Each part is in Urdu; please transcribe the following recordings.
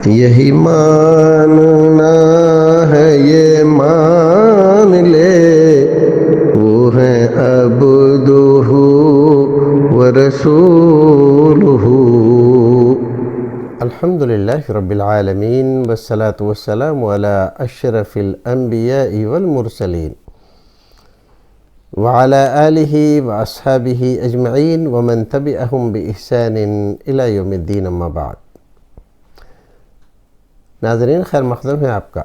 یہی ماننا ہے یہ مان لے، وہ ہیں عبدہ ورسولہ۔ الحمد للہ رب العالمین، والصلاة والسلام علی اشرف الانبیاء والمرسلین، وعلی آلہ واصحابہ اجمعین ومن تبعہم بإحسان الی یوم الدین، اما بعد۔ ناظرین، خیر مقدم ہے آپ کا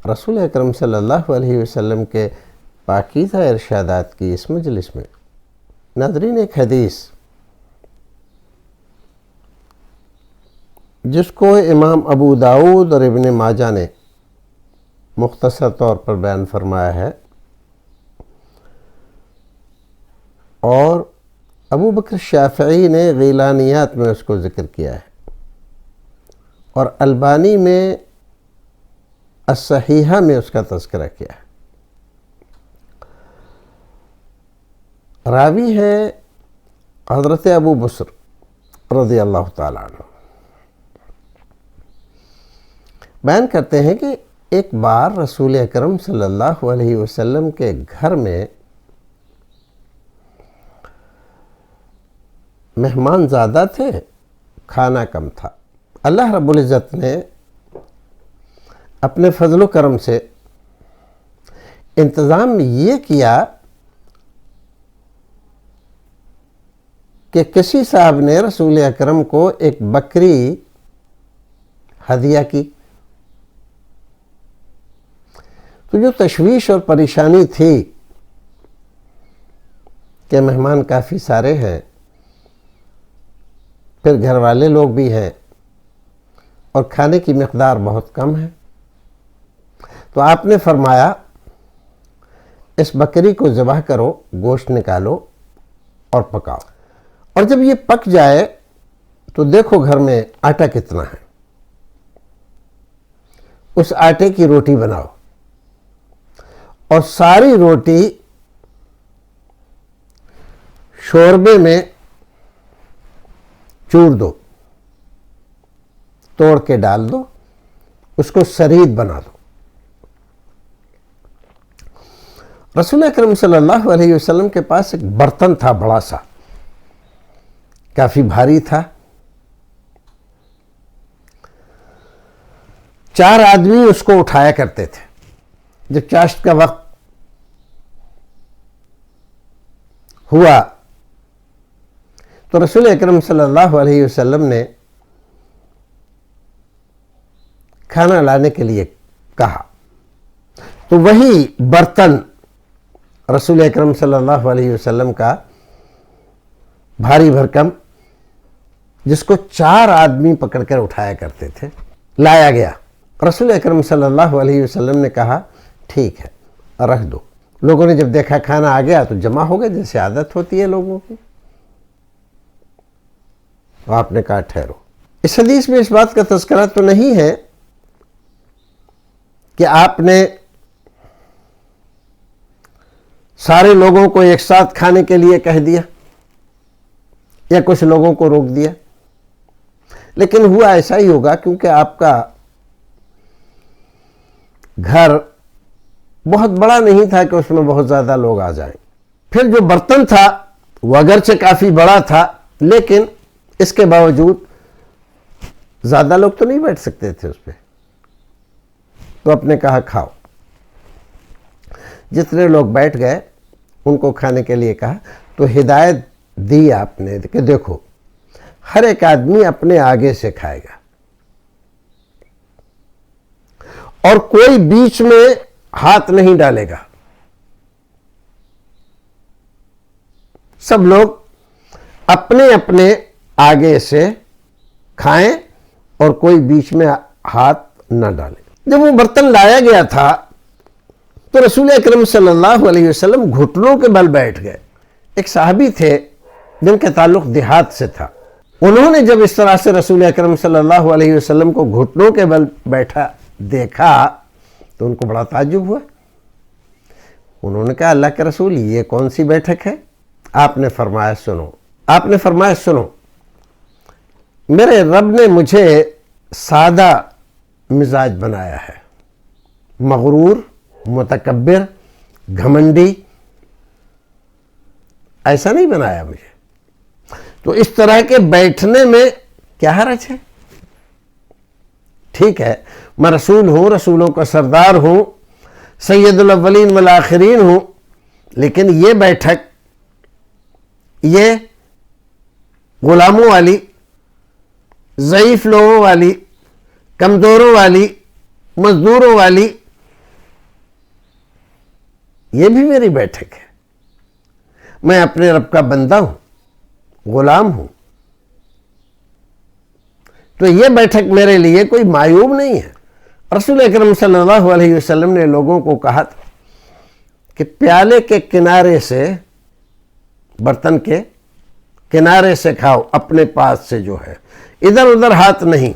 رسول اکرم صلی اللہ علیہ وسلم کے پاکیزہ ارشادات کی اس مجلس میں۔ ناظرین، ایک حدیث جس کو امام ابو داؤد اور ابن ماجہ نے مختصر طور پر بیان فرمایا ہے، اور ابو بکر شافعی نے غیلانیات میں اس کو ذکر کیا ہے، اور البانی میں الصحیحہ میں اس کا تذکرہ کیا ہے۔ راوی ہے حضرت ابو بصر رضی اللہ تعالیٰ عنہ۔ بیان کرتے ہیں کہ ایک بار رسول اکرم صلی اللہ علیہ وسلم کے گھر میں مہمان زیادہ تھے، کھانا کم تھا۔ اللہ رب العزت نے اپنے فضل و کرم سے انتظام یہ کیا کہ کسی صاحب نے رسول اکرم کو ایک بکری ہدیہ کی، تو جو تشویش اور پریشانی تھی کہ مہمان کافی سارے ہیں، پھر گھر والے لوگ بھی ہیں، اور کھانے کی مقدار بہت کم ہے، تو آپ نے فرمایا اس بکری کو ذبح کرو، گوشت نکالو اور پکاؤ، اور جب یہ پک جائے تو دیکھو گھر میں آٹا کتنا ہے، اس آٹے کی روٹی بناؤ اور ساری روٹی شوربے میں چور دو، توڑ کے ڈال دو، اس کو سرید بنا دو۔ رسول اکرم صلی اللہ علیہ وسلم کے پاس ایک برتن تھا، بڑا سا، کافی بھاری تھا۔ 4 آدمی اس کو اٹھایا کرتے تھے۔ جب چاشت کا وقت ہوا تو رسول اکرم صلی اللہ علیہ وسلم نے کھانا لانے کے لیے کہا، تو وہی برتن رسول اکرم صلی اللہ علیہ وسلم کا بھاری بھرکم، جس کو 4 آدمی پکڑ کر اٹھایا کرتے تھے، لایا گیا۔ رسول اکرم صلی اللہ علیہ وسلم نے کہا ٹھیک ہے، رکھ دو۔ لوگوں نے جب دیکھا کھانا آ گیا تو جمع ہو گئے، جیسے عادت ہوتی ہے لوگوں کی۔ آپ نے کہا ٹھہرو۔ اس حدیث میں اس بات کا تذکرہ تو نہیں ہے کہ آپ نے سارے لوگوں کو ایک ساتھ کھانے کے لیے کہہ دیا یا کچھ لوگوں کو روک دیا، لیکن ہوا ایسا ہی ہوگا کیونکہ آپ کا گھر بہت بڑا نہیں تھا کہ اس میں بہت زیادہ لوگ آ جائیں۔ پھر جو برتن تھا وہ اگرچہ کافی بڑا تھا، لیکن اس کے باوجود زیادہ لوگ تو نہیں بیٹھ سکتے تھے اس پہ، تو آپ نے کہا کھاؤ۔ جتنے لوگ بیٹھ گئے ان کو کھانے کے لیے کہا، تو ہدایت دی آپ نے کہ دیکھو ہر ایک آدمی اپنے آگے سے کھائے گا، اور کوئی بیچ میں ہاتھ نہیں ڈالے گا، سب لوگ اپنے اپنے آگے سے کھائیں اور کوئی بیچ میں ہاتھ نہ ڈالے۔ جب وہ برتن لایا گیا تھا تو رسول اکرم صلی اللہ علیہ وسلم گھٹنوں کے بل بیٹھ گئے۔ ایک صحابی تھے جن کا تعلق دیہات سے تھا، انہوں نے جب اس طرح سے رسول اکرم صلی اللہ علیہ وسلم کو گھٹنوں کے بل بیٹھا دیکھا تو ان کو بڑا تعجب ہوا۔ انہوں نے کہا اللہ کے رسول، یہ کون سی بیٹھک ہے؟ آپ نے فرمایا سنو، میرے رب نے مجھے سادہ مزاج بنایا ہے، مغرور، متکبر، گھمنڈی ایسا نہیں بنایا مجھے۔ تو اس طرح کے بیٹھنے میں کیا حرج ہے؟ ٹھیک ہے، میں رسول ہوں، رسولوں کا سردار ہوں، سید الاولین والآخرین ہوں، لیکن یہ بیٹھک، یہ غلاموں والی، ضعیف لوگوں والی، کمزوروں والی، مزدوروں والی، یہ بھی میری بیٹھک ہے۔ میں اپنے رب کا بندہ ہوں، غلام ہوں، تو یہ بیٹھک میرے لیے کوئی معیوب نہیں ہے۔ رسول اکرم صلی اللہ علیہ وسلم نے لوگوں کو کہا تھا کہ پیالے کے کنارے سے، برتن کے کنارے سے کھاؤ، اپنے پاس سے جو ہے، ادھر ادھر ہاتھ نہیں۔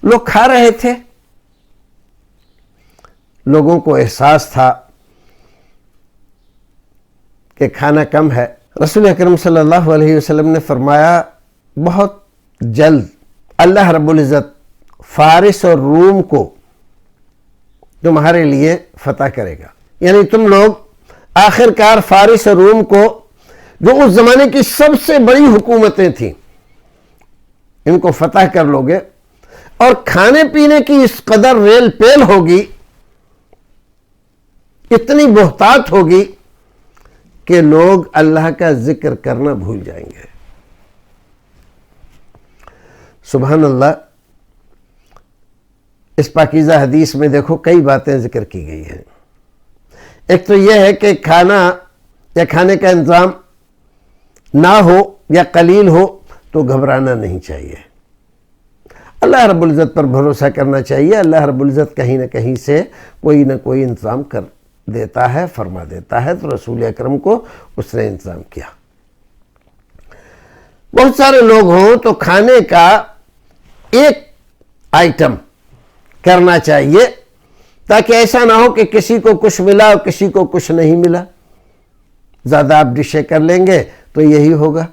لوگ کھا رہے تھے، لوگوں کو احساس تھا کہ کھانا کم ہے۔ رسول اکرم صلی اللہ علیہ وسلم نے فرمایا بہت جلد اللہ رب العزت فارس اور روم کو تمہارے لیے فتح کرے گا، یعنی تم لوگ آخر کار فارس اور روم کو، جو اس زمانے کی سب سے بڑی حکومتیں تھیں، ان کو فتح کر لو گے، اور کھانے پینے کی اس قدر ریل پیل ہوگی، اتنی بہتات ہوگی کہ لوگ اللہ کا ذکر کرنا بھول جائیں گے۔ سبحان اللہ۔ اس پاکیزہ حدیث میں دیکھو کئی باتیں ذکر کی گئی ہیں۔ ایک تو یہ ہے کہ کھانا یا کھانے کا انتظام نہ ہو یا قلیل ہو تو گھبرانا نہیں چاہیے، اللہ رب العزت پر بھروسہ کرنا چاہیے۔ اللہ رب العزت کہیں نہ کہیں سے کوئی نہ کوئی انتظام کر دیتا ہے، فرما دیتا ہے، تو رسول اکرم کو اس نے انتظام کیا۔ بہت سارے لوگ ہوں تو کھانے کا ایک آئٹم کرنا چاہیے، تاکہ ایسا نہ ہو کہ کسی کو کچھ ملا اور کسی کو کچھ نہیں ملا۔ زیادہ آپ ڈشیں کر لیں گے تو یہی ہوگا۔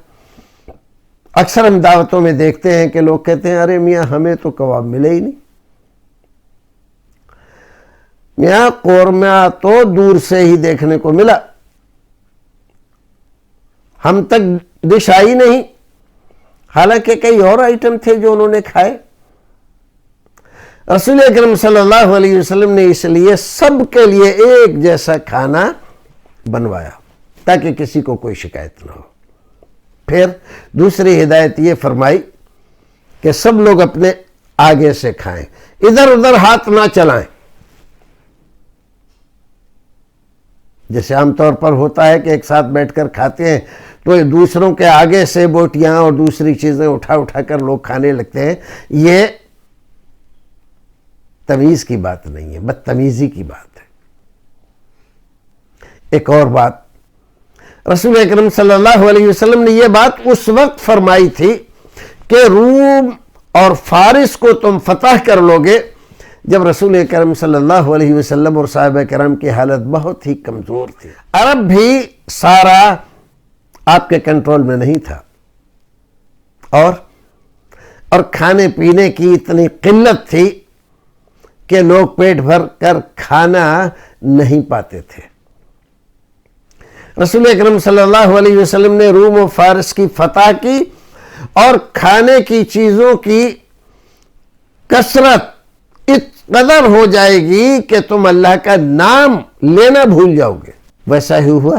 اکثر ہم دعوتوں میں دیکھتے ہیں کہ لوگ کہتے ہیں ارے میاں ہمیں تو کباب ملے ہی نہیں، میاں قورمہ تو دور سے ہی دیکھنے کو ملا، ہم تک ڈش آئی نہیں، حالانکہ کئی اور آئٹم تھے جو انہوں نے کھائے۔ رسول اکرم صلی اللہ علیہ وسلم نے اس لیے سب کے لیے ایک جیسا کھانا بنوایا تاکہ کسی کو کوئی شکایت نہ ہو۔ پھر دوسری ہدایت یہ فرمائی کہ سب لوگ اپنے آگے سے کھائیں، ادھر ادھر ہاتھ نہ چلائیں۔ جیسے عام طور پر ہوتا ہے کہ ایک ساتھ بیٹھ کر کھاتے ہیں تو دوسروں کے آگے سے بوٹیاں اور دوسری چیزیں اٹھا اٹھا کر لوگ کھانے لگتے ہیں، یہ تمیز کی بات نہیں ہے، بدتمیزی کی بات ہے۔ ایک اور بات، رسول اکرم صلی اللہ علیہ وسلم نے یہ بات اس وقت فرمائی تھی کہ روم اور فارس کو تم فتح کر لو گے جب رسول اکرم صلی اللہ علیہ وسلم اور صحابہ کرام کی حالت بہت ہی کمزور تھی۔ عرب بھی سارا آپ کے کنٹرول میں نہیں تھا، اور کھانے پینے کی اتنی قلت تھی کہ لوگ پیٹ بھر کر کھانا نہیں پاتے تھے۔ رسول اکرم صلی اللہ علیہ وسلم نے روم و فارس کی فتح کی، اور کھانے کی چیزوں کی کثرت اس قدر ہو جائے گی کہ تم اللہ کا نام لینا بھول جاؤ گے۔ ویسا ہی ہوا۔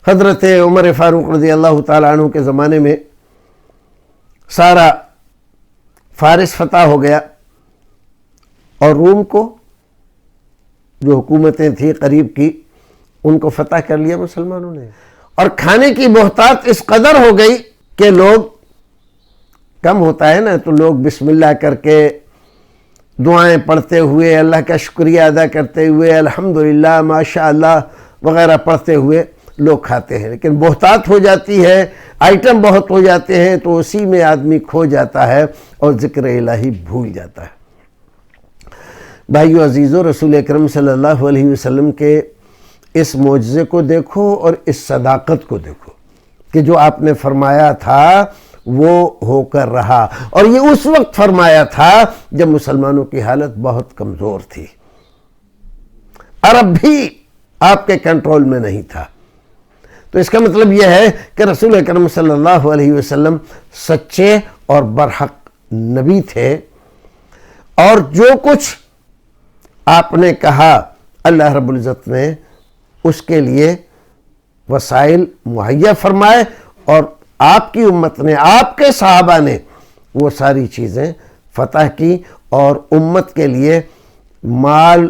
حضرت عمر فاروق رضی اللہ تعالیٰ عنہ کے زمانے میں سارا فارس فتح ہو گیا، اور روم کو، جو حکومتیں تھیں قریب کی، ان کو فتح کر لیا مسلمانوں نے۔ اور کھانے کی بہتات اس قدر ہو گئی کہ لوگ، کم ہوتا ہے نا تو لوگ بسم اللہ کر کے دعائیں پڑھتے ہوئے، اللہ کا شکریہ ادا کرتے ہوئے، الحمدللہ ماشاءاللہ وغیرہ پڑھتے ہوئے لوگ کھاتے ہیں، لیکن بہتات ہو جاتی ہے، آئٹم بہت ہو جاتے ہیں تو اسی میں آدمی کھو جاتا ہے اور ذکر الہی بھول جاتا ہے۔ بھائیو عزیزو، رسول اکرم صلی اللہ علیہ وسلم کے اس معجزے کو دیکھو اور اس صداقت کو دیکھو کہ جو آپ نے فرمایا تھا وہ ہو کر رہا، اور یہ اس وقت فرمایا تھا جب مسلمانوں کی حالت بہت کمزور تھی، عرب بھی آپ کے کنٹرول میں نہیں تھا۔ تو اس کا مطلب یہ ہے کہ رسول اکرم صلی اللہ علیہ وسلم سچے اور برحق نبی تھے، اور جو کچھ آپ نے کہا اللہ رب العزت نے اس کے لیے وسائل مہیا فرمائے، اور آپ کی امت نے، آپ کے صحابہ نے وہ ساری چیزیں فتح کی، اور امت کے لیے مال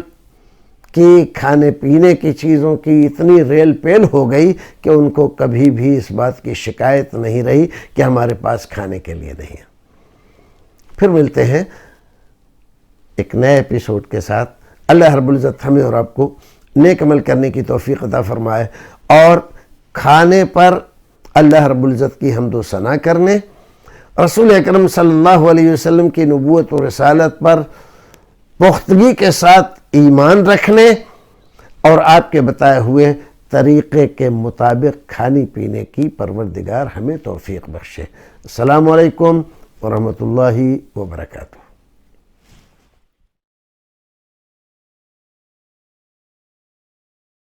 کی، کھانے پینے کی چیزوں کی اتنی ریل پیل ہو گئی کہ ان کو کبھی بھی اس بات کی شکایت نہیں رہی کہ ہمارے پاس کھانے کے لیے نہیں ہے۔ پھر ملتے ہیں ایک نئے ایپیسوڈ کے ساتھ۔ اللہ رب العزت ہمیں اور آپ کو نیک عمل کرنے کی توفیق عطا فرمائے، اور کھانے پر اللہ رب العزت کی حمد و ثنا کرنے، رسول اکرم صلی اللہ علیہ وسلم کی نبوت و رسالت پر پختگی کے ساتھ ایمان رکھنے، اور آپ کے بتائے ہوئے طریقے کے مطابق کھانے پینے کی پروردگار ہمیں توفیق بخشے۔ السلام علیکم ورحمۃ اللہ وبرکاتہ۔